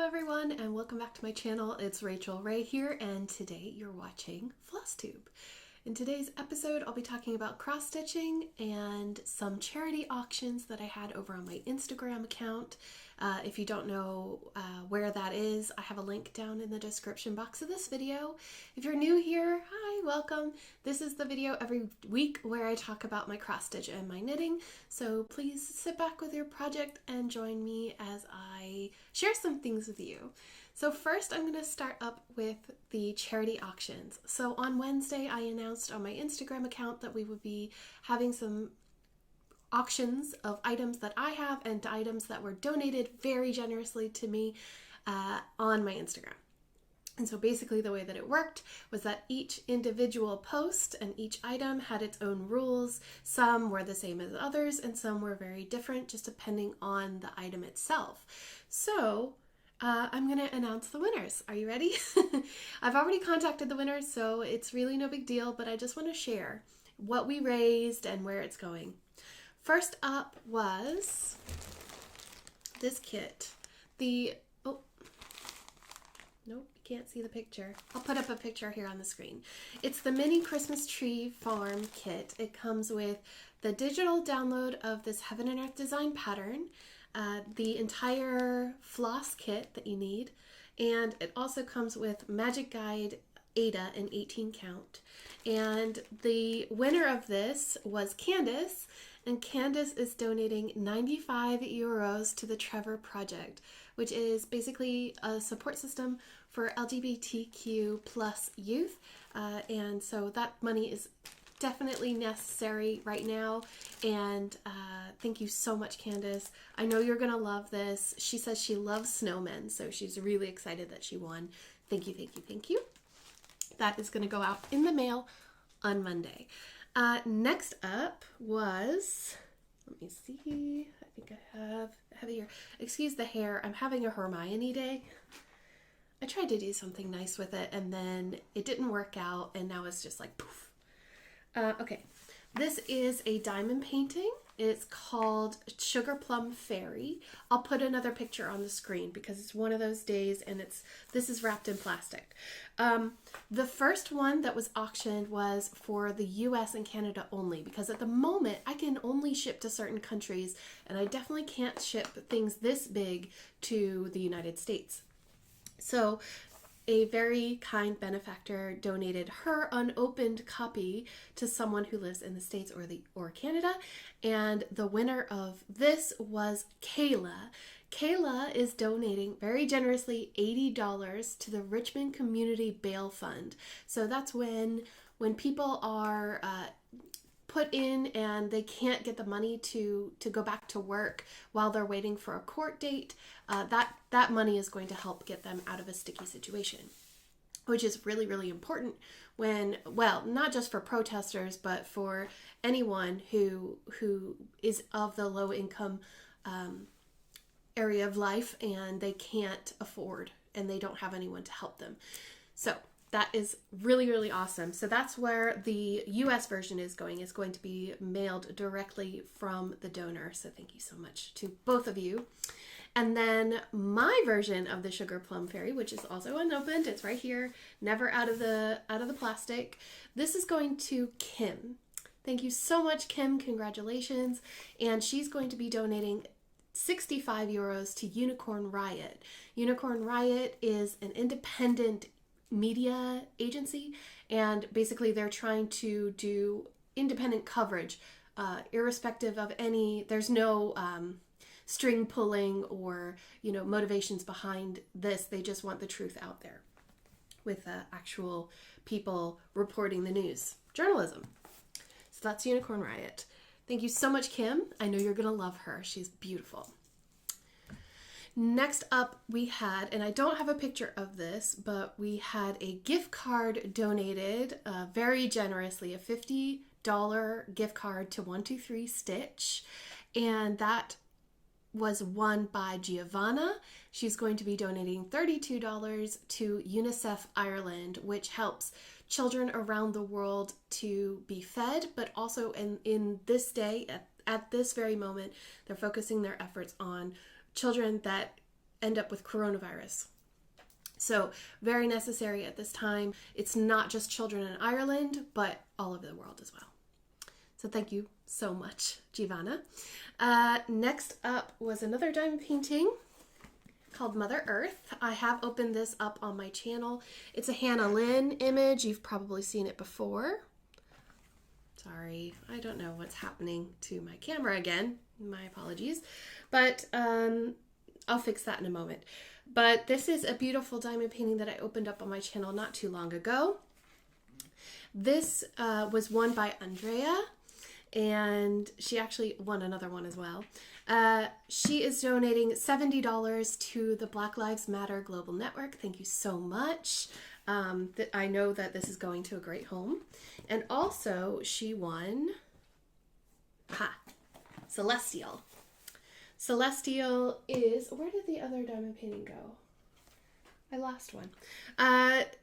everyone, and welcome back to my channel. It's Rachel Ray here, and today you're watching Flosstube. In today's episode, I'll be talking about cross-stitching and some charity auctions that I had over on my Instagram account. If you don't know where that is, I have a link down in the description box of this video. If you're new here, hi, welcome. This is the video every week where I talk about my cross-stitch and my knitting, so please sit back with your project and join me as I share some things with you. So first, I'm going to start up with the charity auctions. So on Wednesday, I announced on my Instagram account that we would be having some auctions of items that I have and items that were donated very generously to me on my Instagram. And so basically the way that it worked was that each individual post and each item had its own rules. Some were the same as others and some were very different just depending on the item itself. So I'm going to announce the winners. Are you ready? I've already contacted the winners, so it's really no big deal, but I just want to share what we raised and where it's going. First up was this kit. Oh, nope, you can't see the picture. I'll put up a picture here on the screen. It's the mini Christmas tree farm kit. It comes with the digital download of this Heaven and Earth design pattern, the entire floss kit that you need, and it also comes with Magic Guide Ada in 18 count. And the winner of this was Candace, and Candace is donating 95 euros to the Trevor Project, which is basically a support system for LGBTQ plus youth, and so that money is definitely necessary right now, and thank you so much, Candace. I know you're gonna love this. She says she loves snowmen, so she's really excited that she won. Thank you, thank you, thank you. That is gonna go out in the mail on Monday. Next up was, let me see, I think I have it here. Excuse the hair, I'm having a Hermione day. I tried to do something nice with it and then it didn't work out and now it's just like poof. Okay, this is a diamond painting. It's called Sugar Plum Fairy. I'll put another picture on the screen because it's one of those days and this is wrapped in plastic. The first one that was auctioned was for the US and Canada only because at the moment I can only ship to certain countries and I definitely can't ship things this big to the United States. So a very kind benefactor donated her unopened copy to someone who lives in the States or Canada, and the winner of this was Kayla. Kayla is donating very generously $80 to the Richmond Community Bail Fund. So that's when people are put in and they can't get the money to go back to work while they're waiting for a court date, that money is going to help get them out of a sticky situation, which is really, really important when, well, not just for protesters, but for anyone who is of the low income area of life and they can't afford and they don't have anyone to help them. So that is really, really awesome. So that's where the US version is going. It's going to be mailed directly from the donor. So thank you so much to both of you. And then my version of the Sugar Plum Fairy, which is also unopened, it's right here, never out of the plastic. This is going to Kim. Thank you so much, Kim. Congratulations. And she's going to be donating 65 euros to Unicorn Riot. Unicorn Riot is an independent media agency, and basically they're trying to do independent coverage, irrespective of there's no string pulling or motivations behind this. They just want the truth out there with actual people reporting the news, journalism. So that's Unicorn Riot. Thank you so much, Kim. I know you're gonna love her. She's beautiful. Next up we had, and I don't have a picture of this, but we had a gift card donated very generously, a $50 gift card to 123 Stitch, and that was won by Giovanna. She's going to be donating $32 to UNICEF Ireland, which helps children around the world to be fed, but also in this day, at this very moment, they're focusing their efforts on children that end up with coronavirus. So very necessary at this time. It's not just children in Ireland, but all over the world as well. So thank you so much, Giovanna. Next up was another diamond painting called Mother Earth. I have opened this up on my channel. It's a Hannah Lynn image. You've probably seen it before. Sorry, I don't know what's happening to my camera again. My apologies. But I'll fix that in a moment. But this is a beautiful diamond painting that I opened up on my channel not too long ago. This was won by Andrea, and she actually won another one as well. She is donating $70 to the Black Lives Matter Global Network. Thank you so much. I know that this is going to a great home. And also she won Celestial. Celestial is, where did the other diamond painting go? I lost one.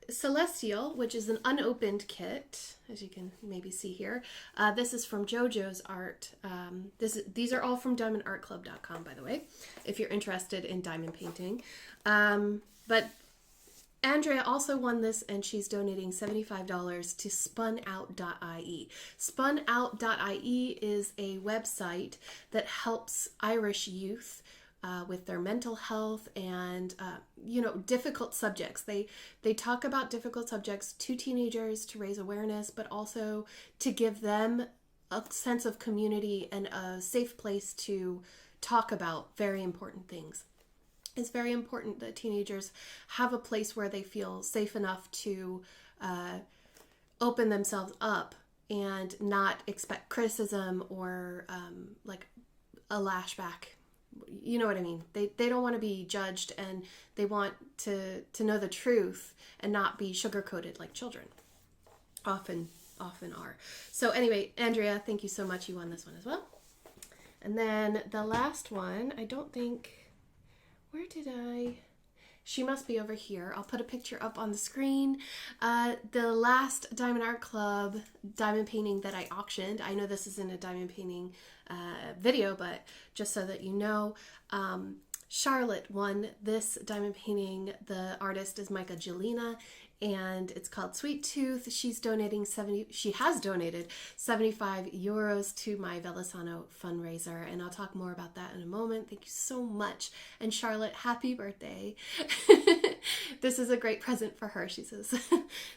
Celestial, which is an unopened kit, as you can maybe see here. This is from JoJo's art. These are all from diamondartclub.com, by the way, if you're interested in diamond painting. But Andrea also won this, and she's donating $75 to spunout.ie. Spunout.ie is a website that helps Irish youth with their mental health and, difficult subjects. They talk about difficult subjects to teenagers to raise awareness, but also to give them a sense of community and a safe place to talk about very important things. It's very important that teenagers have a place where they feel safe enough to open themselves up and not expect criticism or like a lashback. You know what I mean? They don't want to be judged, and they want to know the truth and not be sugar-coated like children often are. So anyway, Andrea, thank you so much. You won this one as well. And then the last one, I don't think... Where did she must be over here. I'll put a picture up on the screen. The last Diamond Art Club diamond painting that I auctioned, I know this isn't a diamond painting video, but just so that you know, Charlotte won this diamond painting. The artist is Micah Jelena, and it's called Sweet Tooth. She has donated 75 euros to my Velosano fundraiser, and I'll talk more about that in a moment. Thank you so much. And Charlotte, happy birthday. This is a great present for her, she says.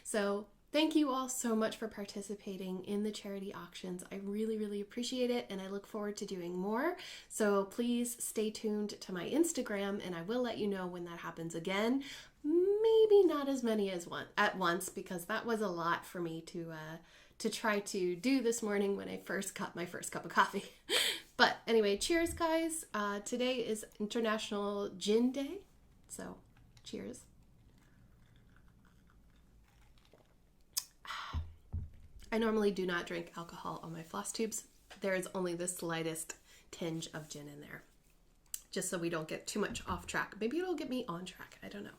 So thank you all so much for participating in the charity auctions. I really, really appreciate it, and I look forward to doing more. So please stay tuned to my Instagram, and I will let you know when that happens again. Maybe not as many as at once, because that was a lot for me to try to do this morning when I first got my first cup of coffee. But anyway, cheers, guys. Today is International Gin Day, so cheers. I normally do not drink alcohol on my floss tubes. There is only the slightest tinge of gin in there, just so we don't get too much off track. Maybe it'll get me on track. I don't know.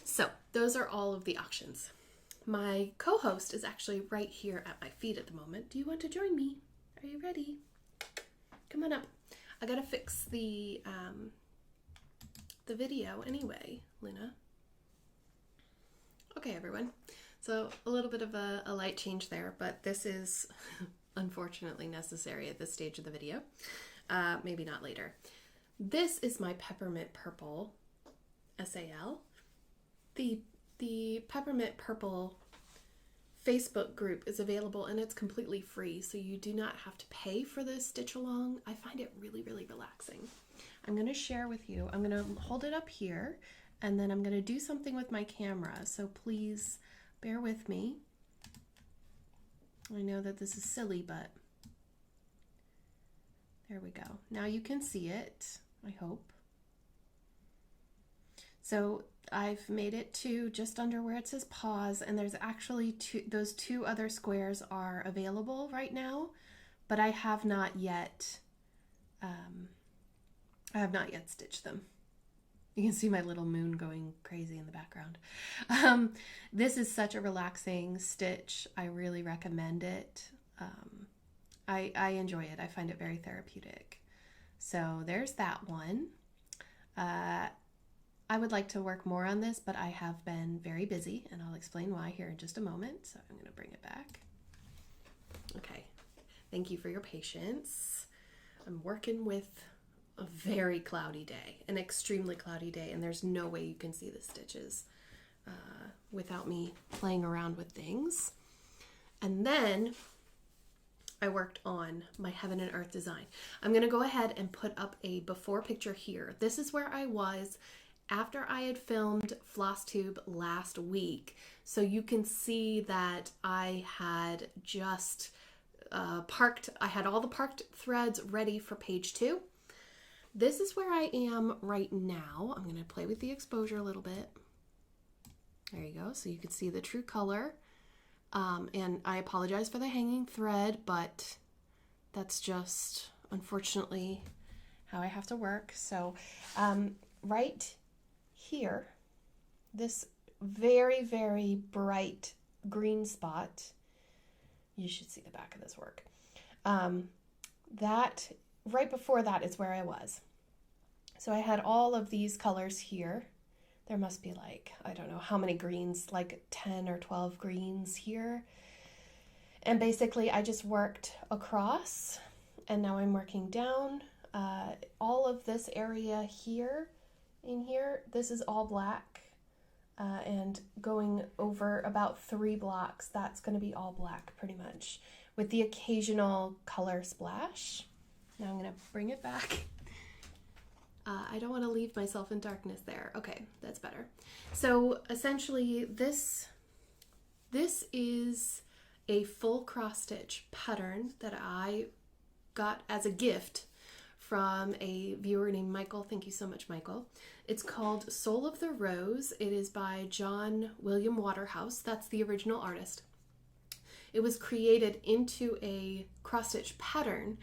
So those are all of the auctions. My co-host is actually right here at my feet at the moment. Do you want to join me? Are you ready? Come on up. I gotta fix the video anyway, Luna. Okay, everyone. So a little bit of a light change there, but this is unfortunately necessary at this stage of the video. Maybe not later. This is my Peppermint Purple SAL. The Peppermint Purple Facebook group is available, and it's completely free, so you do not have to pay for this stitch along. I find it really, really relaxing. I'm going to share with you. I'm going to hold it up here, and then I'm going to do something with my camera, so please bear with me. I know that this is silly, but there we go. Now you can see it, I hope. So I've made it to just under where it says pause, and there's actually those two other squares are available right now, but I have not yet stitched them. You can see my little moon going crazy in the background. This is such a relaxing stitch. I really recommend it. I enjoy it. I find it very therapeutic. So there's that one. I would like to work more on this, but I have been very busy, and I'll explain why here in just a moment. So I'm going to bring it back. Okay, thank you for your patience. I'm working with a very cloudy day, an extremely cloudy day, and there's no way you can see the stitches without me playing around with things. And then I worked on my heaven and earth design. I'm going to go ahead and put up a before picture here. This is where I was after I had filmed Flosstube last week. So you can see that I had just I had all the parked threads ready for page 2. This is where I am right now. I'm going to play with the exposure a little bit. There you go. So you can see the true color. And I apologize for the hanging thread, but that's just unfortunately how I have to work. So right here, this very, very bright green spot, you should see the back of this work. That right before that is where I was. So I had all of these colors here. There must be like, I don't know how many greens, like 10 or 12 greens here. And basically I just worked across, and now I'm working down. All of this area here, in here, this is all black. And going over about 3 blocks, that's going to be all black pretty much, with the occasional color splash. Now I'm going to bring it back. I don't want to leave myself in darkness there. Okay, that's better. So essentially this is a full cross stitch pattern that I got as a gift from a viewer named Michael. Thank you so much, Michael. It's called Soul of the Rose. It is by John William Waterhouse. That's the original artist. It was created into a cross stitch pattern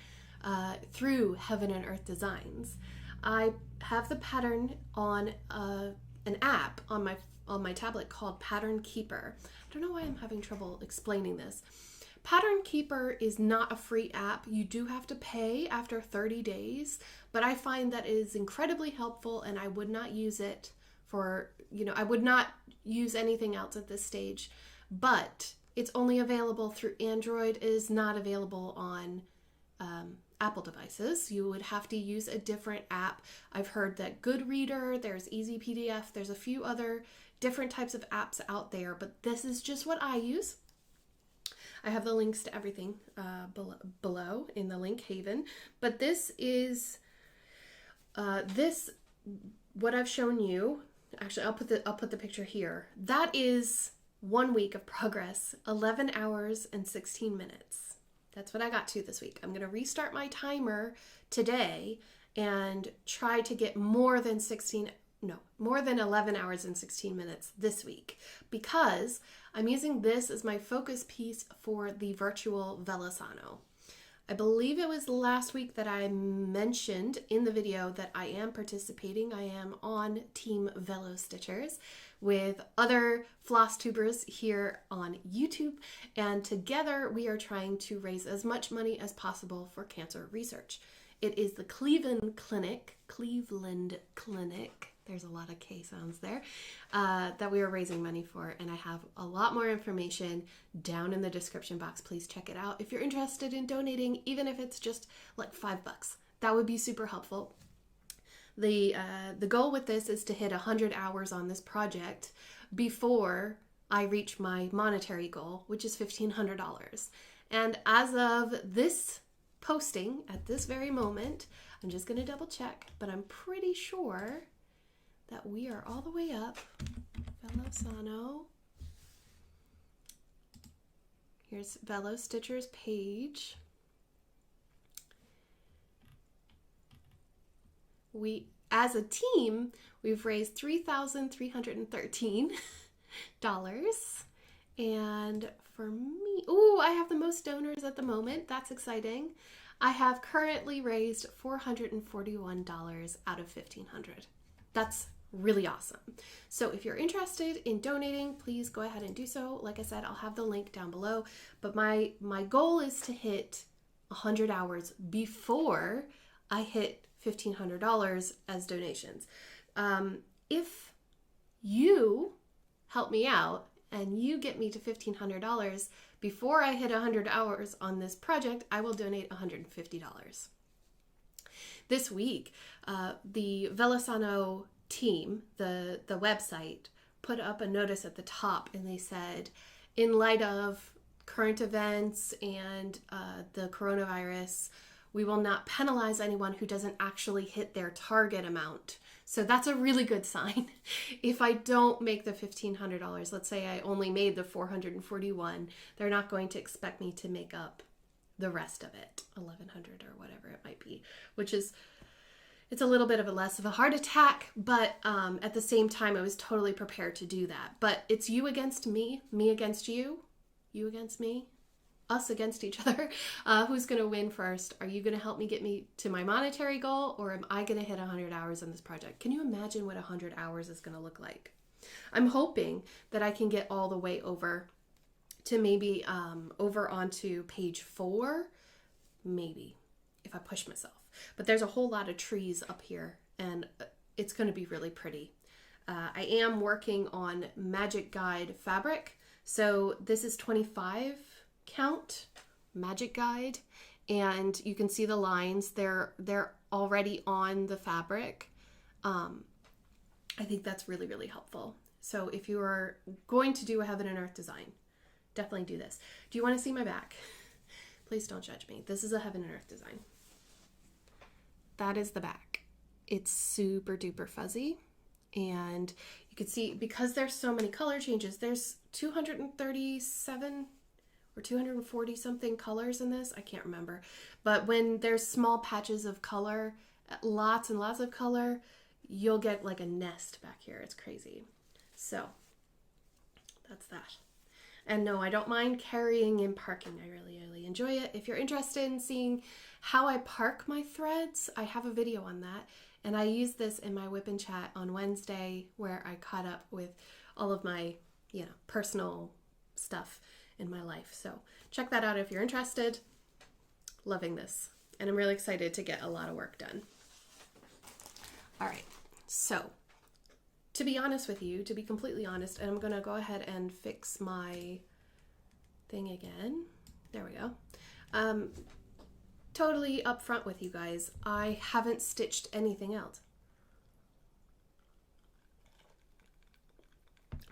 through Heaven and Earth Designs. I have the pattern on an app on my tablet called Pattern Keeper. I don't know why I'm having trouble explaining this. Pattern Keeper is not a free app. You do have to pay after 30 days, but I find that it is incredibly helpful, and I would not use it for, I would not use anything else at this stage, but it's only available through Android. It is not available on Apple devices. You would have to use a different app. I've heard that Goodreader, there's Easy PDF, there's a few other different types of apps out there, but this is just what I use. I have the links to everything below in the link haven, but this is what I've shown you. Actually, I'll put the picture here. That is 1 week of progress, 11 hours and 16 minutes. That's what I got to this week. I'm going to restart my timer today and try to get more than 11 hours and 16 minutes this week, because I'm using this as my focus piece for the virtual Velosano. I believe it was last week that I mentioned in the video that I am participating. I am on Team Velo Stitchers with other floss tubers here on YouTube, and together we are trying to raise as much money as possible for cancer research. It is the Cleveland Clinic, there's a lot of K sounds there, that we are raising money for, and I have a lot more information down in the description box. Please check it out if you're interested in donating, even if it's just like $5. That would be super helpful. The goal with this is to hit 100 hours on this project before I reach my monetary goal, which is $1,500. And as of this posting, at this very moment, I'm just going to double check, but I'm pretty sure that we are all the way up. Velosano. Here's Velo Stitchers page. We, as a team, we've raised $3,313. And for me, I have the most donors at the moment. That's exciting. I have currently raised $441 out of $1,500. That's really awesome. So if you're interested in donating, please go ahead and do so. Like I said, I'll have the link down below, but my goal is to hit 100 hours before I hit $1,500 as donations. if you help me out and you get me to $1,500 before I hit 100 hours on this project, I will donate $150. This week, the Velosano team, the website, put up a notice at the top, and they said, in light of current events and the coronavirus, we will not penalize anyone who doesn't actually hit their target amount. So that's a really good sign. If I don't make the $1,500, let's say I only made the $441, they're not going to expect me to make up the rest of it, $1,100 or whatever it might be, which is, it's a little bit of a less of a heart attack, but at the same time, I was totally prepared to do that. But it's you against me, me against you, you against me, us against each other. Who's going to win first? Are you going to help me get me to my monetary goal, or am I going to hit 100 hours on this project? Can you imagine what 100 hours is going to look like? I'm hoping that I can get all the way over to maybe over onto page 4, maybe, if I push myself. But there's a whole lot of trees up here, and it's going to be really pretty. I am working on Magic Guide fabric. So this is 25 count Magic Guide, and you can see the lines. They're already on the fabric. I think that's really, really helpful. So if you are going to do a Heaven and Earth design, definitely do this. Do you want to see my back? Please don't judge me. This is a Heaven and Earth design. That is the back. It's super duper fuzzy, and you can see, because there's so many color changes, there's 237 or 240 something colors in this. I can't remember. But when there's small patches of color, lots and lots of color, you'll get like a nest back here. It's crazy. So that's that. And no, I don't mind carrying and parking. I really, really enjoy it. If you're interested in seeing how I park my threads, I have a video on that. And I use this in my Whip and Chat on Wednesday, where I caught up with all of my, personal stuff in my life. So check that out if you're interested. Loving this. And I'm really excited to get a lot of work done. All right. So to be honest with you, to be completely honest, and I'm going to go ahead and fix my thing again. There we go. Totally upfront with you guys, I haven't stitched anything else.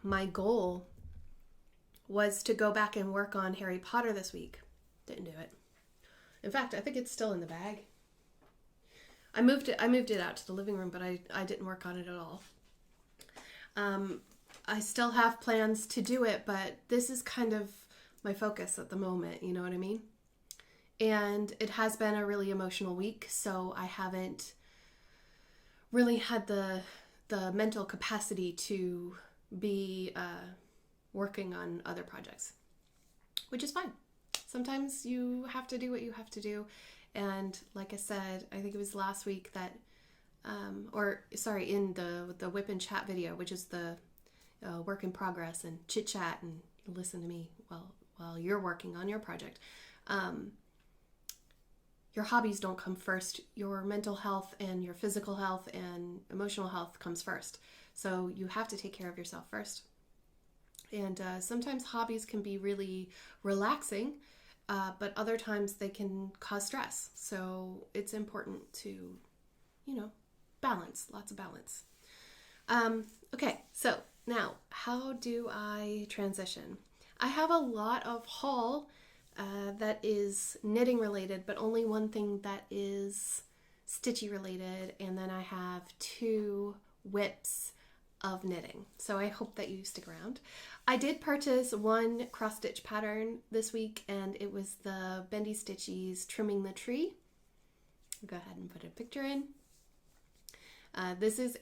My goal was to go back and work on Harry Potter this week. Didn't do it. In fact, I think it's still in the bag. I moved it out to the living room, but I didn't work on it at all. I still have plans to do it, but this is kind of my focus at the moment, you know what I mean? And it has been a really emotional week, so I haven't really had the mental capacity to be working on other projects, which is fine. Sometimes you have to do what you have to do. And like I said, I think it was last week that, in the Whip and Chat video, which is the work in progress and chit chat and listen to me while you're working on your project. Your hobbies don't come first. Your mental health and your physical health and emotional health comes first. So you have to take care of yourself first. And sometimes hobbies can be really relaxing, but other times they can cause stress. So it's important to, balance, lots of balance. Okay, so now how do I transition? I have a lot of haul that is knitting related, but only one thing that is stitchy related, and then I have 2 whips of knitting. So I hope that you stick around. I did purchase one cross stitch pattern this week, and it was the Bendy Stitchies Trimming the Tree. I'll go ahead and put a picture in. This is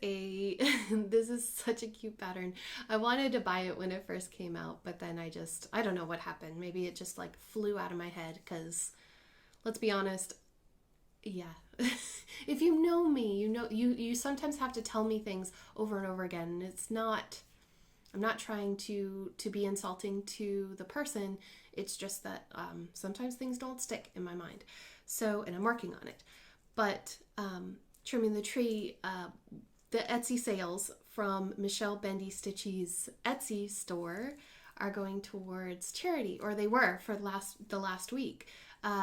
such a cute pattern. I wanted to buy it when it first came out, but then I don't know what happened. Maybe it just like flew out of my head, because let's be honest, yeah. If you know me, you sometimes have to tell me things over and over again. I'm not trying to be insulting to the person. It's just that sometimes things don't stick in my mind. So, and I'm working on it. But Trimming the Tree, the Etsy sales from Michelle Bendy Stitchy's Etsy store are going towards charity, or they were for the last week.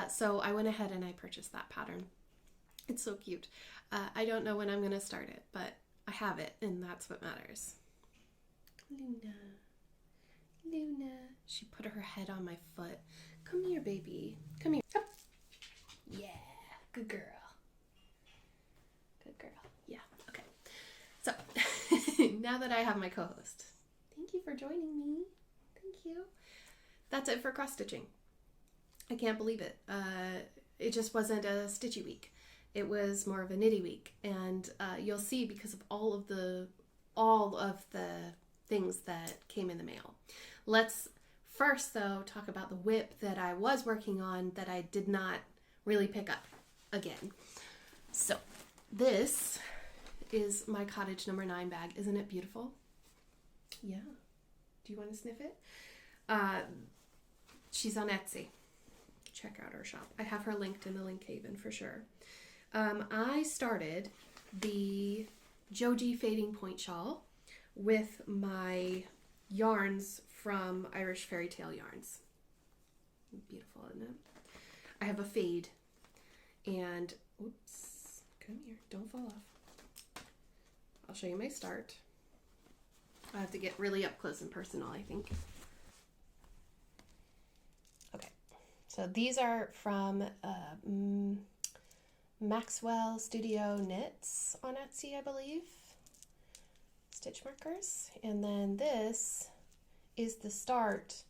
So I went ahead and I purchased that pattern. It's so cute. I don't know when I'm going to start it, but I have it, and that's what matters. Luna. Luna. She put her head on my foot. Come here, baby. Come here. Up. Yeah. Good girl. Good girl. Yeah. Okay. So, now that I have my co-host, thank you for joining me. Thank you. That's it for cross stitching. I can't believe it. It just wasn't a stitchy week. It was more of a knitty week, and you'll see because of all of the things that came in the mail. Let's first, though, talk about the whip that I was working on that I did not really pick up again. So this is my Cottage number 9 bag. Isn't it beautiful? Yeah. Do you want to sniff it? She's on Etsy. Check out her shop. I have her linked in the link haven for sure. I started the Joji Fading Point Shawl with my yarns from Irish Fairy Tale Yarns. Beautiful, isn't it? I have a fade, and oops, come here, don't fall off. I'll show you my start. I have to get really up close and personal, I think. Okay, so these are from Maxwell Studio Knits on Etsy, I believe. Stitch markers. And then this is the start.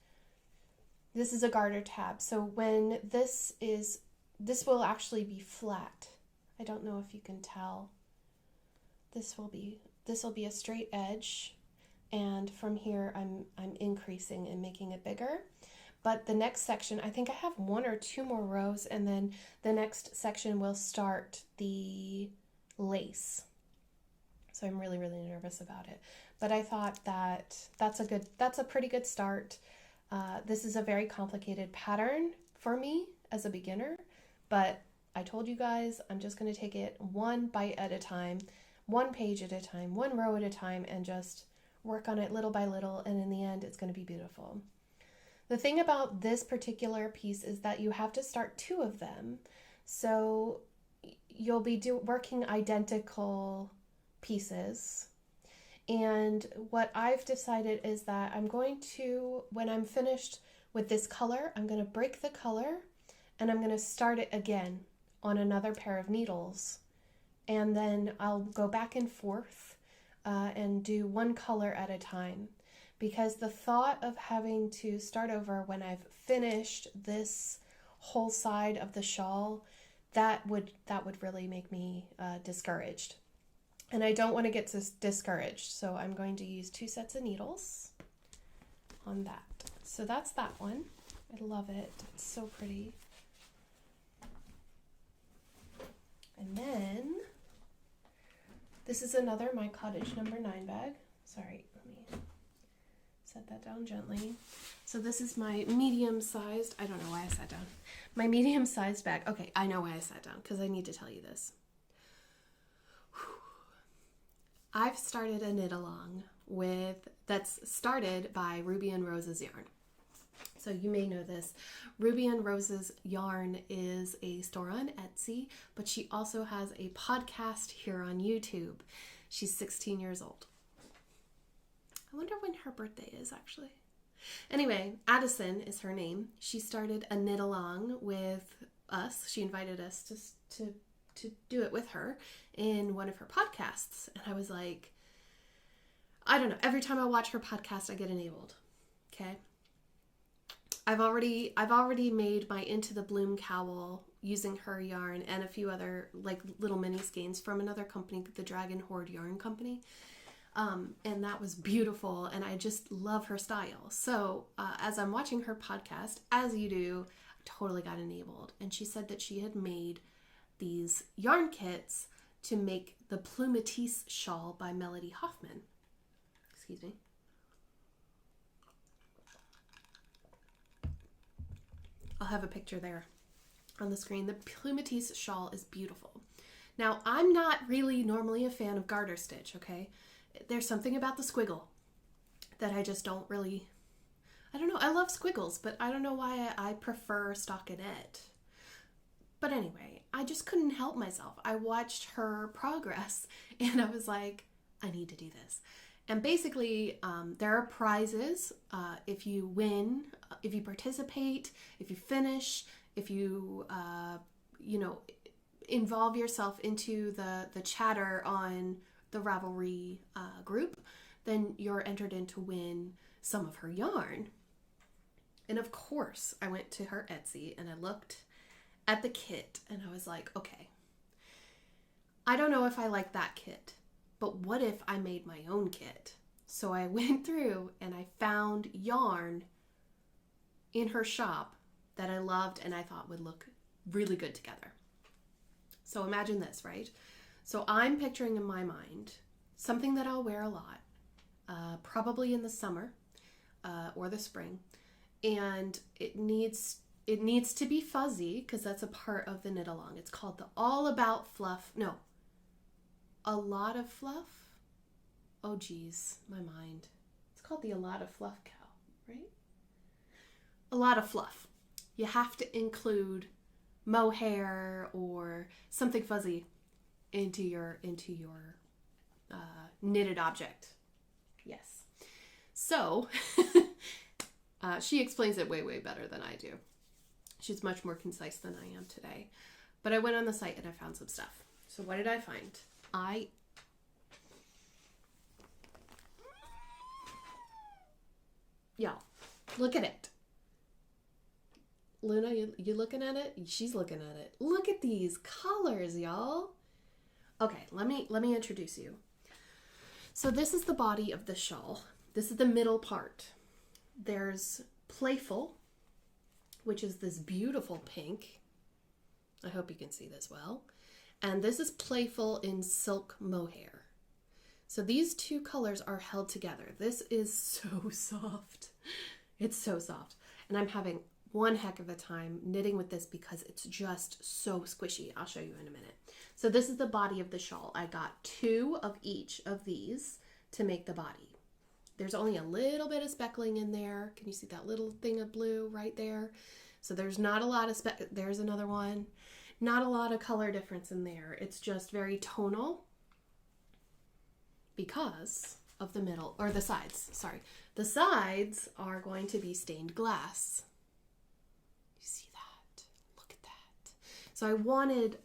This is a garter tab. So when this will actually be flat. I don't know if you can tell. This will be a straight edge, and from here I'm increasing and making it bigger. But the next section, I think I have 1 or 2 more rows, and then the next section will start the lace. So I'm really, really nervous about it. But I thought that that's a pretty good start. This is a very complicated pattern for me as a beginner, but I told you guys I'm just going to take it one bite at a time, 1 page at a time, 1 row at a time, and just work on it little by little, and in the end it's going to be beautiful. The thing about this particular piece is that you have to start 2 of them. So you'll be working identical pieces. And what I've decided is that I'm going to, when I'm finished with this color, I'm going to break the color and I'm going to start it again on another pair of needles. And then I'll go back and forth and do 1 color at a time. Because the thought of having to start over when I've finished this whole side of the shawl, that would really make me discouraged. And I don't want to get discouraged, so I'm going to use 2 sets of needles on that. So that's that one. I love it. It's so pretty. And then this is another My Cottage number 9 bag. Sorry, let me set that down gently. So this is my medium-sized, I don't know why I sat down. My medium-sized bag. Okay, I know why I sat down, because I need to tell you this. I've started a knit along that's started by Ruby and Rose's yarn. So you may know this. Ruby and Rose's yarn is a store on Etsy, but she also has a podcast here on YouTube. She's 16 years old. I wonder when her birthday is, actually. Anyway, Addison is her name. She started a knit along with us. She invited us to do it with her in one of her podcasts. And I was like, I don't know. Every time I watch her podcast, I get enabled. Okay. I've already made my Into the Bloom cowl using her yarn and a few other like little mini skeins from another company, the Dragon Horde Yarn Company. And that was beautiful, and I just love her style. So as I'm watching her podcast, as you do, I totally got enabled. And she said that she had made these yarn kits to make the Plumatisse shawl by Melody Hoffman. Excuse me. I'll have a picture there on the screen. The Plumatisse shawl is beautiful. Now, I'm not really normally a fan of garter stitch, okay? there's something about the squiggle that I just don't really, I don't know. I love squiggles, but I don't know why I prefer stockinette. But anyway, I just couldn't help myself. I watched her progress and I was like, I need to do this. And basically, there are prizes if you win, if you participate, if you finish, if you, involve yourself into the chatter on the Ravelry group, then you're entered in to win some of her yarn. And of course, I went to her Etsy and I looked at the kit and I was like, okay, I don't know if I like that kit, but what if I made my own kit? So I went through and I found yarn in her shop that I loved and I thought would look really good together. So imagine this, right? So I'm picturing in my mind something that I'll wear a lot, probably in the summer or the spring, and it needs to be fuzzy because that's a part of the knit along. It's called the All About Fluff. No, A Lot of Fluff. Oh geez, my mind. It's called the A Lot of Fluff cow, right? A lot of fluff. You have to include mohair or something fuzzy into your knitted object. Yes. So she explains it way, way better than I do. She's much more concise than I am today. But I went on the site and I found some stuff. So what did I find? Y'all, look at it. Luna, you looking at it? She's looking at it. Look at these colors, y'all. Okay, let me introduce you. So this is the body of the shawl. This is the middle part. There's Playful, which is this beautiful pink. I hope you can see this well. And this is Playful in silk mohair. So these two colors are held together. This is so soft. It's so soft. And I'm having one heck of a time knitting with this because it's just so squishy. I'll show you in a minute. So this is the body of the shawl. I got 2 of each of these to make the body. There's only a little bit of speckling in there. Can you see that little thing of blue right there? So there's not a lot of there's another one. Not a lot of color difference in there. It's just very tonal because of the middle, or the sides, sorry. The sides are going to be stained glass. See that? Look at that. So I wanted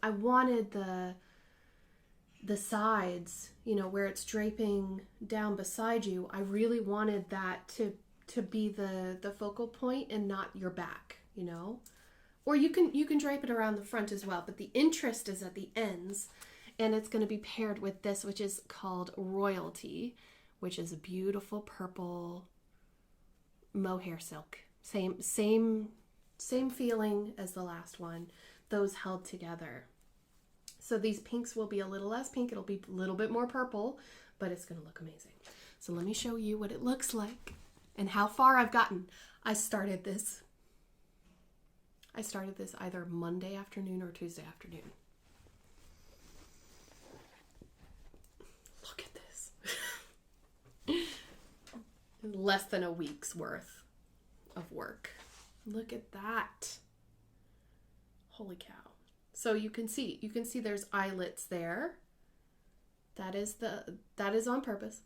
the sides, where it's draping down beside you. I really wanted that to be the focal point and not your back, Or you can drape it around the front as well, but the interest is at the ends, and it's going to be paired with this, which is called Royalty, which is a beautiful purple mohair silk. Same feeling as the last one, those held together. So these pinks will be a little less pink, it'll be a little bit more purple, but it's gonna look amazing. So let me show you what it looks like and how far I've gotten. I started this either Monday afternoon or Tuesday afternoon. Look at this. Less than a week's worth of work. Look at that. Holy cow. So you can see there's eyelets there. That is on purpose.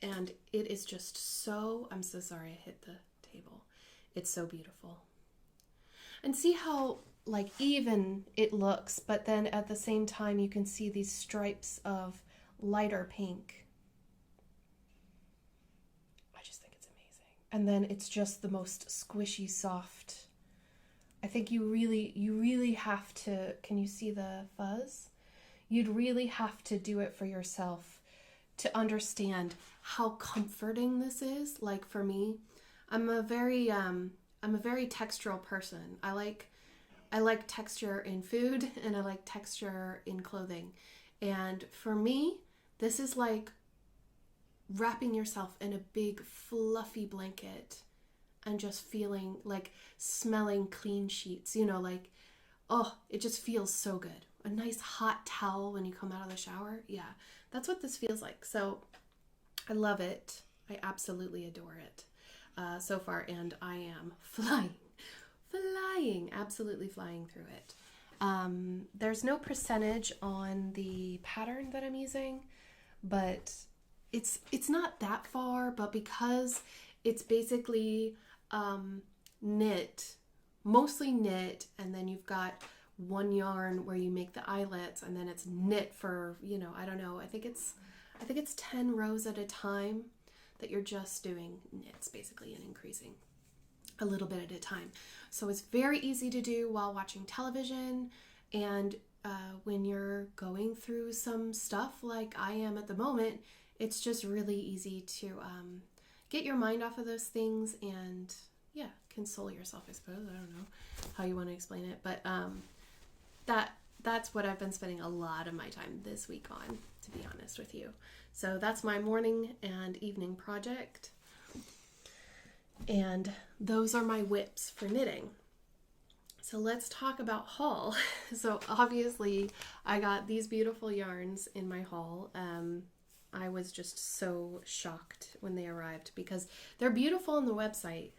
And it is just so, I'm so sorry I hit the table. It's so beautiful. And see how even it looks, but then at the same time you can see these stripes of lighter pink. I just think it's amazing. And then it's just the most squishy, soft. I think you really have to, can you see the fuzz? You'd really have to do it for yourself to understand how comforting this is. Like for me, I'm a very textural person. I like texture in food and I like texture in clothing. And for me, this is like wrapping yourself in a big fluffy blanket and just feeling like smelling clean sheets, it just feels so good. a nice hot towel when you come out of the shower. Yeah, that's what this feels like. So I love it. I absolutely adore it so far, and I am absolutely flying through it. There's no percentage on the pattern that I'm using, but it's not that far, but because it's basically knit, mostly knit, and then you've got one yarn where you make the eyelets, and then it's knit for, you know, I don't know, I think it's 10 rows at a time that you're just doing knits basically and increasing a little bit at a time. So it's very easy to do while watching television, and when you're going through some stuff like I am at the moment, it's just really easy to get your mind off of those things and, yeah, console yourself, I suppose. I don't know how you want to explain it, but that's what I've been spending a lot of my time this week on, to be honest with you. So that's my morning and evening project. And those are my whips for knitting. So let's talk about haul. So obviously I got these beautiful yarns in my haul. I was just so shocked when they arrived because they're beautiful on the website,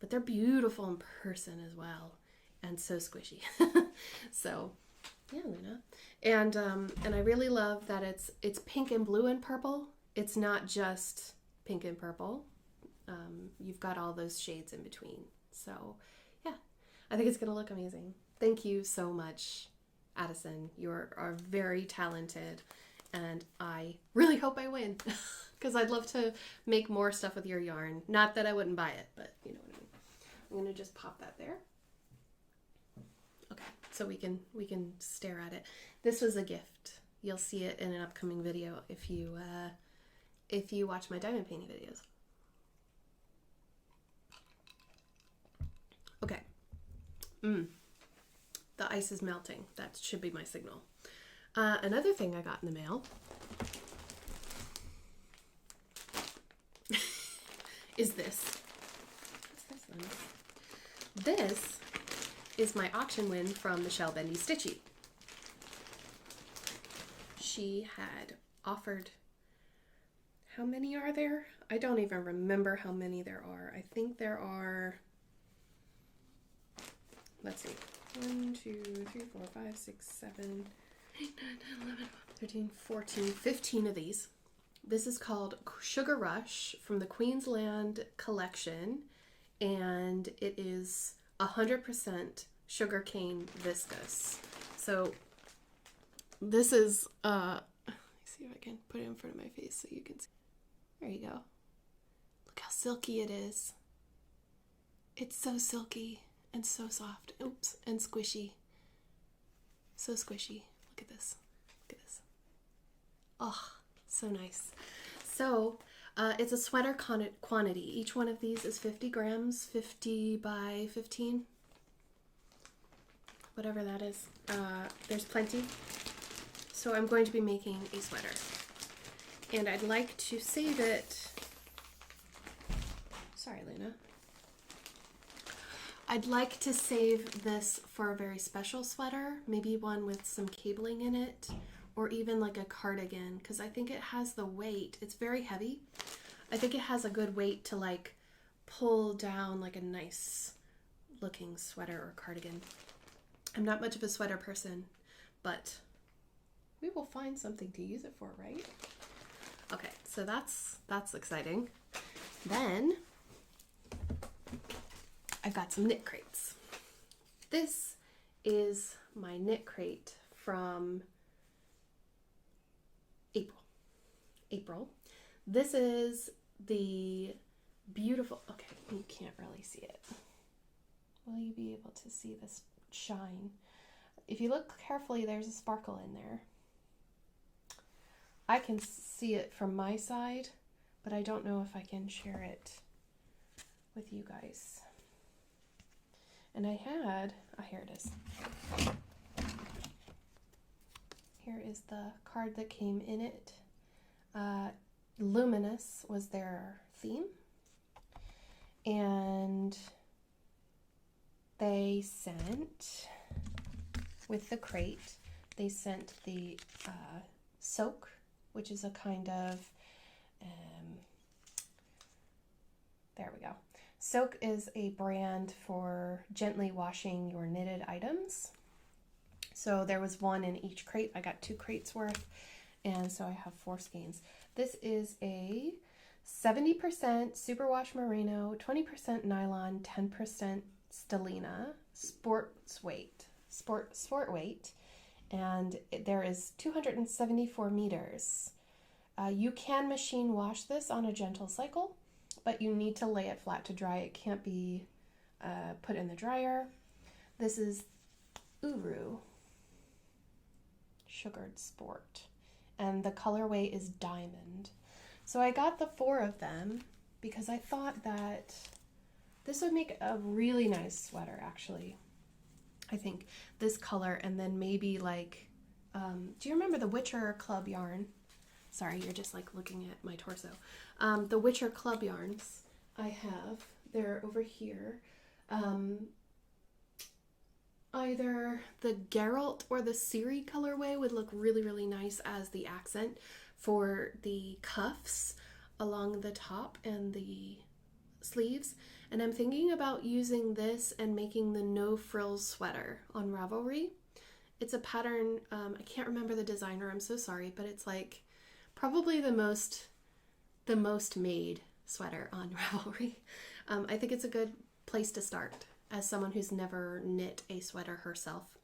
but they're beautiful in person as well, and so squishy. So yeah, Luna. And I really love that it's pink and blue and purple. It's not just pink and purple. You've got all those shades in between. So yeah, I think it's gonna look amazing. Thank you so much, Addison. You are very talented, and I really hope I win because I'd love to make more stuff with your yarn. Not that I wouldn't buy it, but you know what I mean. I'm gonna just pop that there. Okay, so we can stare at it. This was a gift. You'll see it in an upcoming video if you watch my diamond painting videos. Okay. The ice is melting. That should be my signal. Another thing I got in the mail is this. What's this one? This is my auction win from Michelle Bendy Stitchy. She had offered, how many are there? I don't even remember how many there are. I think there are, let's see, 1, 2, 3, 4, 5, 6, 7, 8, 9, 10, 11, 13, 14, 15 of these. This is called Sugar Rush from the Queensland collection, and it is 100% sugarcane viscose. So this is, let me see if I can put it in front of my face so you can see. There you go. Look how silky it is. It's so silky and so soft. Oops, and squishy. So squishy. Look at this. Look at this. Oh, so nice. So it's a sweater quantity. Each one of these is 50 grams, 50 by 15. Whatever that is. There's plenty. So I'm going to be making a sweater. And I'd like to save it. Sorry, Luna. I'd like to save this for a very special sweater, maybe one with some cabling in it, or even like a cardigan, because I think it has the weight. It's very heavy. I think it has a good weight to like pull down like a nice looking sweater or cardigan. I'm not much of a sweater person, but we will find something to use it for, right? Okay, so that's exciting. Then I've got some knit crates. This is my knit crate from April. This is the beautiful, okay, you can't really see it. Will you be able to see this shine? If you look carefully, there's a sparkle in there. I can see it from my side, but I don't know if I can share it with you guys. And I had, here it is. Here is the card that came in it. Luminous was their theme. And they sent, with the crate, they sent the Soak, which is a kind of, there we go. Soak is a brand for gently washing your knitted items. So there was one in each crate. I got 2 crates worth, and so I have 4 skeins. This is a 70% superwash merino, 20% nylon, 10% stellina, sport weight, and there is 274 meters. You can machine wash this on a gentle cycle, but you need to lay it flat to dry. It can't be put in the dryer. This is Uru Sugared Sport, and the colorway is Diamond. So I got the 4 of them because I thought that this would make a really nice sweater, actually. I think this color, and then maybe like, do you remember the Witcher Club yarn? Sorry, you're just like looking at my torso. The Witcher Club yarns I have, they're over here. Either the Geralt or the Ciri colorway would look really, really nice as the accent for the cuffs along the top and the sleeves. And I'm thinking about using this and making the no frills sweater on Ravelry. It's a pattern, I can't remember the designer, I'm so sorry, but it's like probably the most made sweater on Ravelry. I think it's a good place to start as someone who's never knit a sweater herself.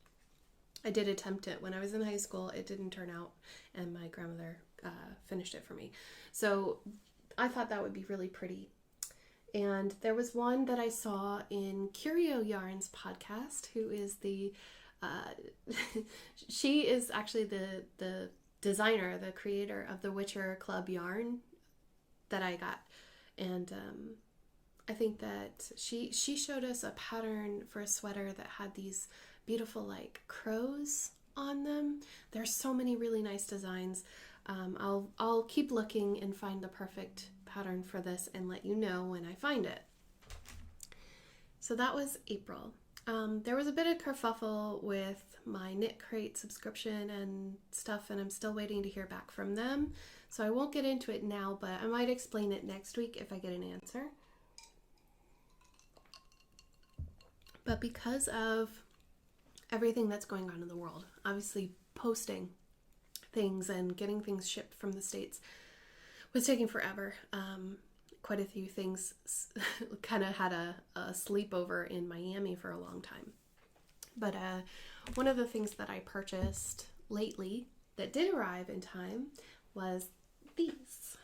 I did attempt it when I was in high school. It didn't turn out, and my grandmother finished it for me. So I thought that would be really pretty. And there was one that I saw in Curio Yarns podcast, who is the, she is actually the designer, the creator of the Witcher Club yarn that I got. And I think that she showed us a pattern for a sweater that had these beautiful like crows on them. There's so many really nice designs. I'll keep looking and find the perfect pattern for this and let you know when I find it. So that was April. There was a bit of kerfuffle with my Knitcrate subscription and stuff, and I'm still waiting to hear back from them. So I won't get into it now, but I might explain it next week if I get an answer. But because of everything that's going on in the world, obviously posting things and getting things shipped from the States was taking forever. Quite a few things kind of had a sleepover in Miami for a long time. But one of the things that I purchased lately that did arrive in time was these.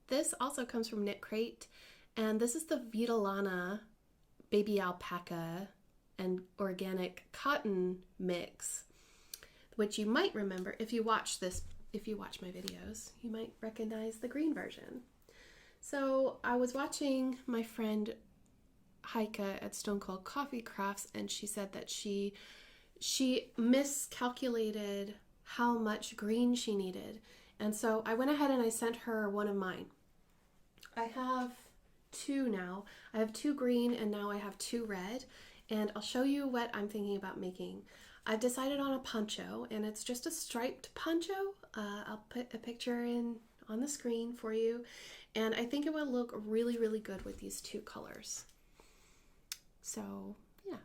This also comes from Knitcrate, and this is the Velosano baby alpaca and organic cotton mix, which you might remember if you watch my videos, you might recognize the green version. So I was watching my friend Heike at Stone Cold Coffee Crafts, and she said that she miscalculated how much green she needed. And so I went ahead and I sent her one of mine. I have 2 now. I have 2 green and now I have 2 red, and I'll show you what I'm thinking about making. I've decided on a poncho, and it's just a striped poncho. I'll put a picture in on the screen for you, and I think it will look really, really good with these 2 colors. So yeah,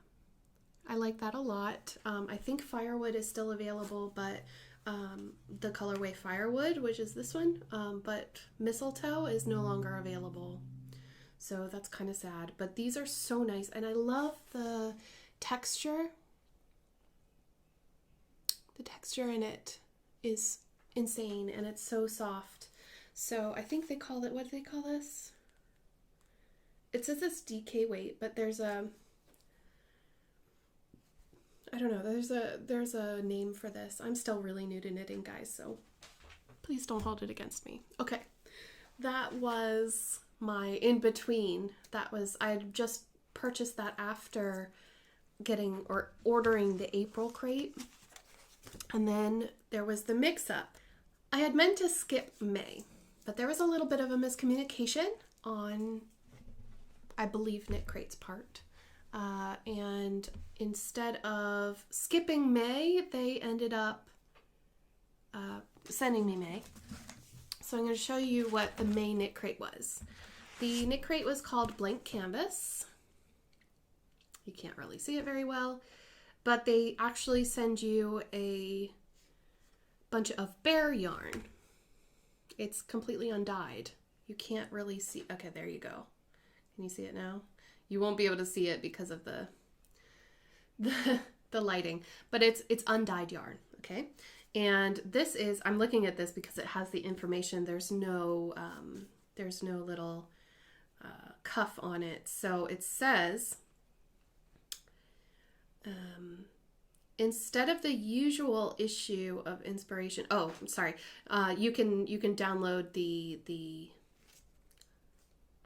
I like that a lot. I think Firewood is still available, but the colorway Firewood, which is this one, but Mistletoe is no longer available. So that's kind of sad, but these are so nice, and I love the texture. The texture in it is insane, and it's so soft. So I think they call it, what do they call this? It says it's DK weight, but there's a, I don't know, there's a name for this. I'm still really new to knitting, guys, so please don't hold it against me. Okay, that was my in-between. I had just purchased that after getting or ordering the April crate. And then there was the mix-up. I had meant to skip May, but there was a little bit of a miscommunication on, I believe, Knitcrate's part. And instead of skipping May, they ended up sending me May. So I'm going to show you what the May Knitcrate was. The Knitcrate was called Blank Canvas. You can't really see it very well, but they actually send you a bunch of bare yarn. It's completely undyed. You can't really see. Okay, there you go. Can you see it now? You won't be able to see it because of the lighting, but it's undyed yarn, okay? And this is, I'm looking at this because it has the information. There's no little cuff on it. So it says, instead of the usual issue of inspiration, oh, I'm sorry, you can download the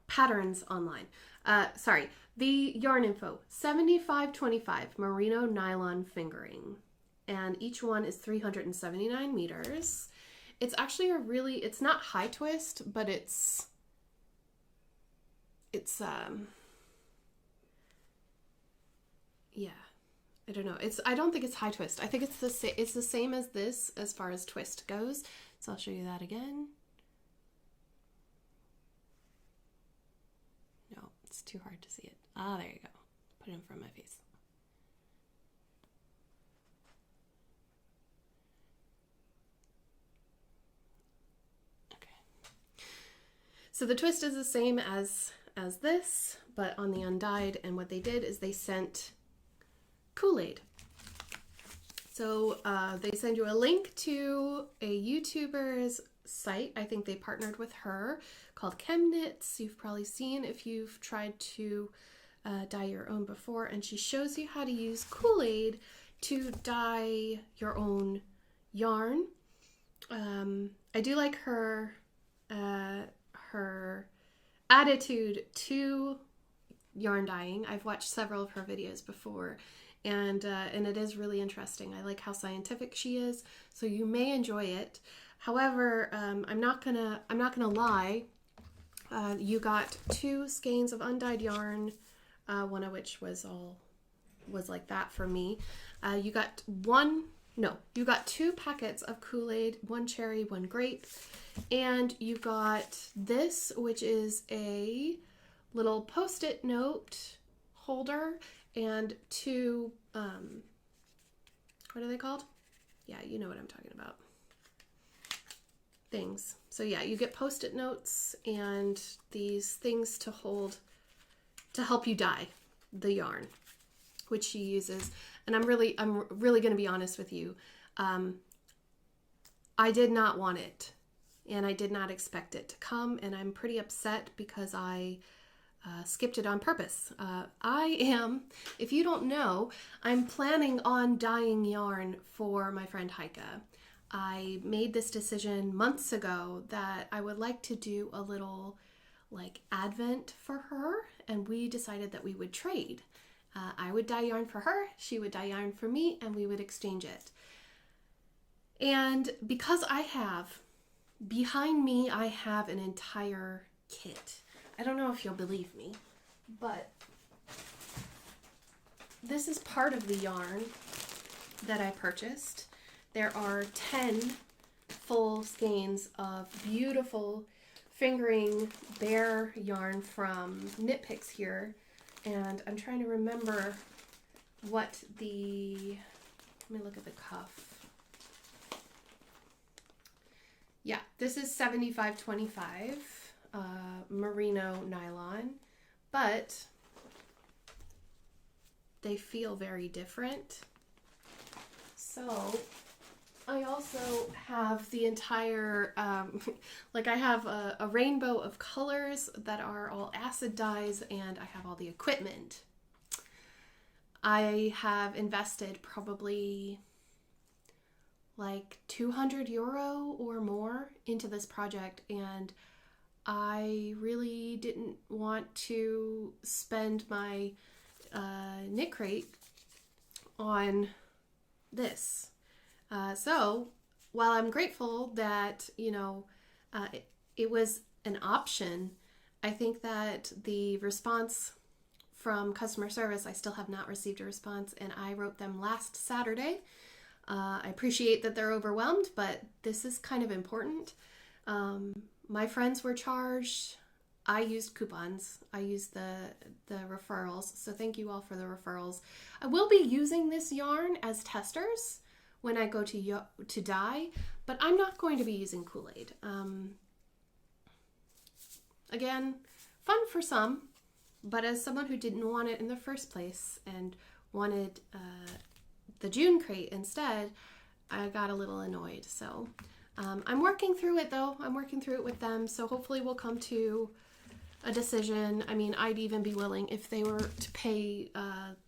patterns online. Sorry, the yarn info, 75/25 merino nylon fingering, and each one is 379 meters. It's actually it's not high twist, but it's yeah, I don't know. I don't think it's high twist. I think it's the same as this as far as twist goes. So I'll show you that again. No, it's too hard to see it. Ah, there you go. Put it in front of my face. Okay. So the twist is the same as this, but on the undyed, and what they did is they sent Kool-Aid. So they send you a link to a YouTuber's site. I think they partnered with her, called ChemKnits. You've probably seen if you've tried to dye your own before, and she shows you how to use Kool-Aid to dye your own yarn. I do like her attitude to yarn dyeing. I've watched several of her videos before, and it is really interesting. I like how scientific she is, so you may enjoy it. However, I'm not gonna lie. You got 2 skeins of undyed yarn, one of which was like that for me. You got 2 packets of Kool-Aid, 1 cherry, 1 grape, and you got this, which is a little post-it note holder, and 2, what are they called? Yeah, you know what I'm talking about. Things. So yeah, you get post-it notes and these things to help you dye the yarn, which she uses. And I'm really going to be honest with you. I did not want it, and I did not expect it to come, and I'm pretty upset because I skipped it on purpose. If you don't know, I'm planning on dyeing yarn for my friend Heike. I made this decision months ago that I would like to do a little like advent for her, and we decided that we would trade. I would dye yarn for her, she would dye yarn for me, and we would exchange it. And because behind me, I have an entire kit. I don't know if you'll believe me, but this is part of the yarn that I purchased. There are 10 full skeins of beautiful fingering bare yarn from Knit Picks here, and I'm trying to remember what let me look at the cuff. Yeah, this is 75/25 merino nylon, but they feel very different. So I also have the entire, I have a rainbow of colors that are all acid dyes, and I have all the equipment. I have invested probably like €200 or more into this project, and I really didn't want to spend my Knitcrate on this. So while I'm grateful that, it was an option, I think that the response from customer service, I still have not received a response, and I wrote them last Saturday. I appreciate that they're overwhelmed, but this is kind of important. My friends were charged. I used coupons. I used the referrals. So thank you all for the referrals. I will be using this yarn as testers when I go to dye, but I'm not going to be using Kool-Aid. Again, fun for some, but as someone who didn't want it in the first place and wanted the June crate instead, I got a little annoyed. So I'm working through it though. I'm working through it with them. So hopefully we'll come to a decision. I mean, I'd even be willing, if they were to pay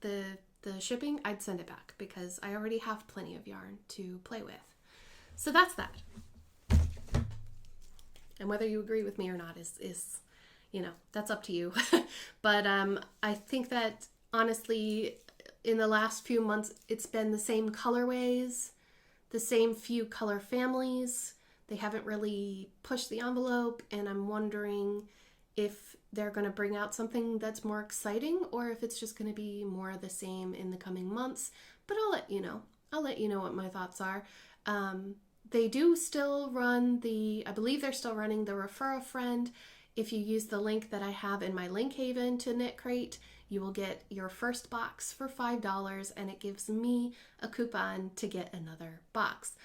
the shipping, I'd send it back because I already have plenty of yarn to play with. So that's that. And whether you agree with me or not is you know, that's up to you. But I think that honestly, in the last few months, it's been the same colorways, the same few color families. They haven't really pushed the envelope, and I'm wondering if they're going to bring out something that's more exciting or if it's just going to be more of the same in the coming months. But I'll let you know. I'll let you know what my thoughts are. They do still run I believe they're still running the Refer a Friend. If you use the link that I have in my link haven to Knitcrate, you will get your first box for $5, and it gives me a coupon to get another box.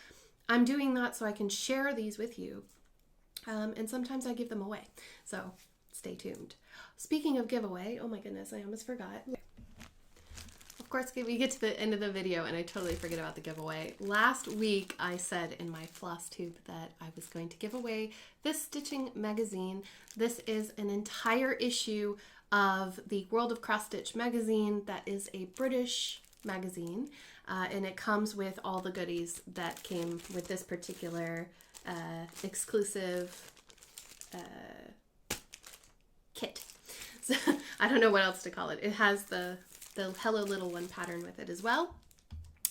I'm doing that so I can share these with you, and sometimes I give them away, so stay tuned. Speaking of giveaway, oh my goodness, I almost forgot. Of course, we get to the end of the video and I totally forget about the giveaway. Last week, I said in my Flosstube that I was going to give away this stitching magazine. This is an entire issue of the World of Cross Stitch magazine. That is a British magazine, and it comes with all the goodies that came with this particular exclusive kit. So I don't know what else to call it. It has the Hello Little One pattern with it as well.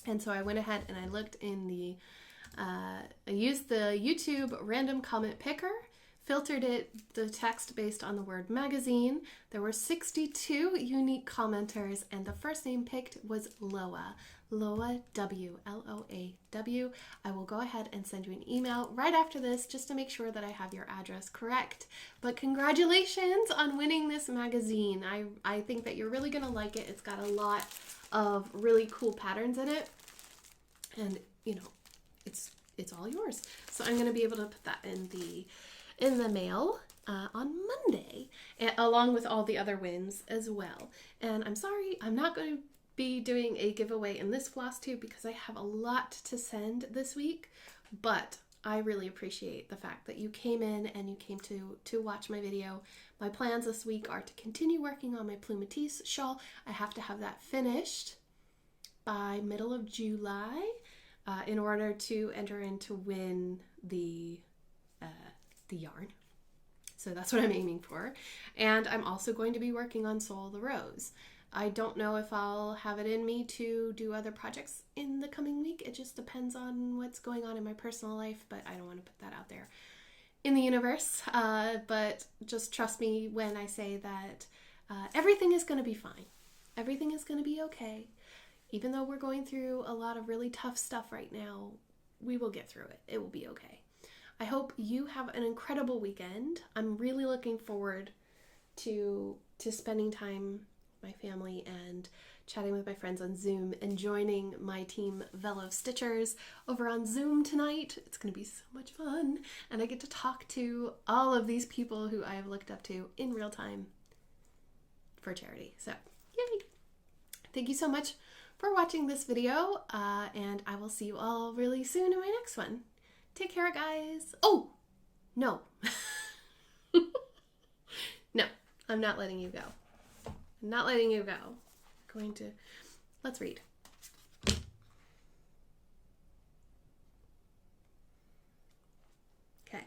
And so I went ahead and I looked in I used the YouTube random comment picker, filtered the text based on the word magazine. There were 62 unique commenters, and the first name picked was Loa W, L-O-A-W. I will go ahead and send you an email right after this just to make sure that I have your address correct. But congratulations on winning this magazine. I think that you're really gonna like it. It's got a lot of really cool patterns in it, and you know, it's all yours. So I'm gonna be able to put that in the mail on Monday, along with all the other wins as well. And I'm sorry, I'm not going to be doing a giveaway in this Flosstube because I have a lot to send this week, but I really appreciate the fact that you came in and you came to watch my video. My plans this week are to continue working on my Plumatisse shawl. I have to have that finished by middle of July in order to enter in to win the yarn. So that's what I'm aiming for. And I'm also going to be working on Soul the Rose. I don't know if I'll have it in me to do other projects in the coming week. It just depends on what's going on in my personal life, but I don't want to put that out there in the universe. But just trust me when I say that everything is going to be fine. Everything is going to be okay. Even though we're going through a lot of really tough stuff right now, we will get through it. It will be okay. I hope you have an incredible weekend. I'm really looking forward to spending time with my family and chatting with my friends on Zoom and joining my team Velo Stitchers over on Zoom tonight. It's going to be so much fun, and I get to talk to all of these people who I have looked up to in real time for charity. So, yay! Thank you so much for watching this video, and I will see you all really soon in my next one. Take care, guys. Oh, no. No, I'm not letting you go. I'm not letting you go. Let's read. Okay.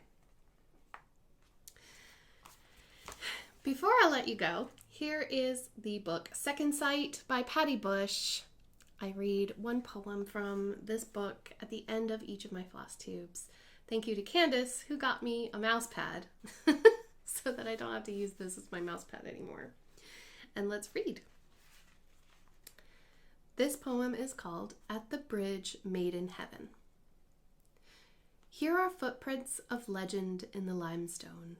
Before I let you go, here is the book Second Sight by Patty Bush. I read one poem from this book at the end of each of my Flosstubes. Thank you to Candace, who got me a mouse pad so that I don't have to use this as my mouse pad anymore. And let's read. This poem is called At the Bridge Made in Heaven. Here are footprints of legend in the limestone,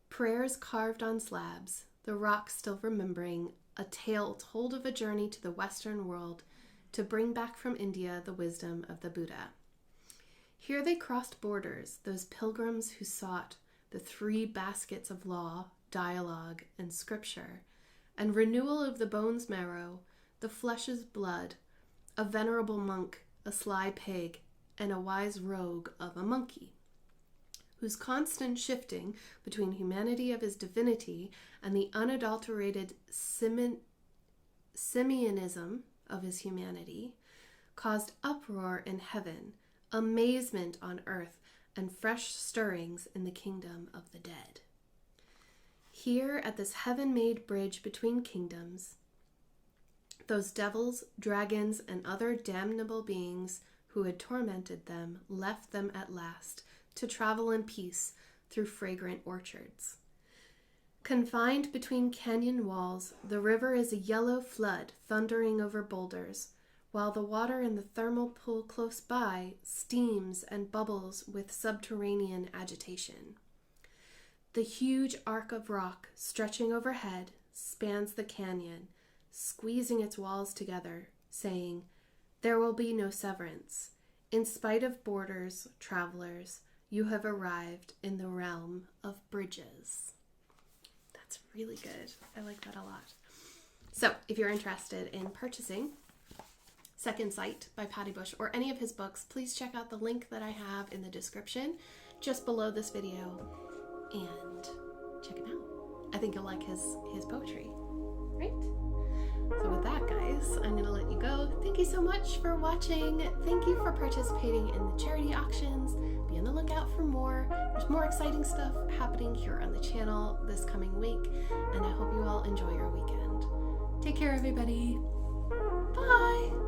prayers carved on slabs, the rock still remembering, a tale told of a journey to the Western world to bring back from India the wisdom of the Buddha. Here they crossed borders, those pilgrims who sought the 3 baskets of law, dialogue, and scripture, and renewal of the bone's marrow, the flesh's blood, a venerable monk, a sly pig, and a wise rogue of a monkey, whose constant shifting between humanity of his divinity and the unadulterated simianism of his humanity caused uproar in heaven, amazement on earth, and fresh stirrings in the kingdom of the dead. Here at this heaven-made bridge between kingdoms, those devils, dragons, and other damnable beings who had tormented them left them at last to travel in peace through fragrant orchards. Confined between canyon walls, the river is a yellow flood thundering over boulders, while the water in the thermal pool close by steams and bubbles with subterranean agitation. The huge arc of rock stretching overhead spans the canyon, squeezing its walls together, saying, "There will be no severance. In spite of borders, travelers, you have arrived in the realm of bridges." That's really good. I like that a lot. So if you're interested in purchasing Second Sight by Patty Bush or any of his books, please check out the link that I have in the description just below this video and check him out. I think you'll like his poetry, right? So with that, guys, I'm going to let you go. Thank you so much for watching. Thank you for participating in the charity auctions. Be on the lookout for more. There's more exciting stuff happening here on the channel this coming week, and I hope you all enjoy your weekend. Take care, everybody. Bye!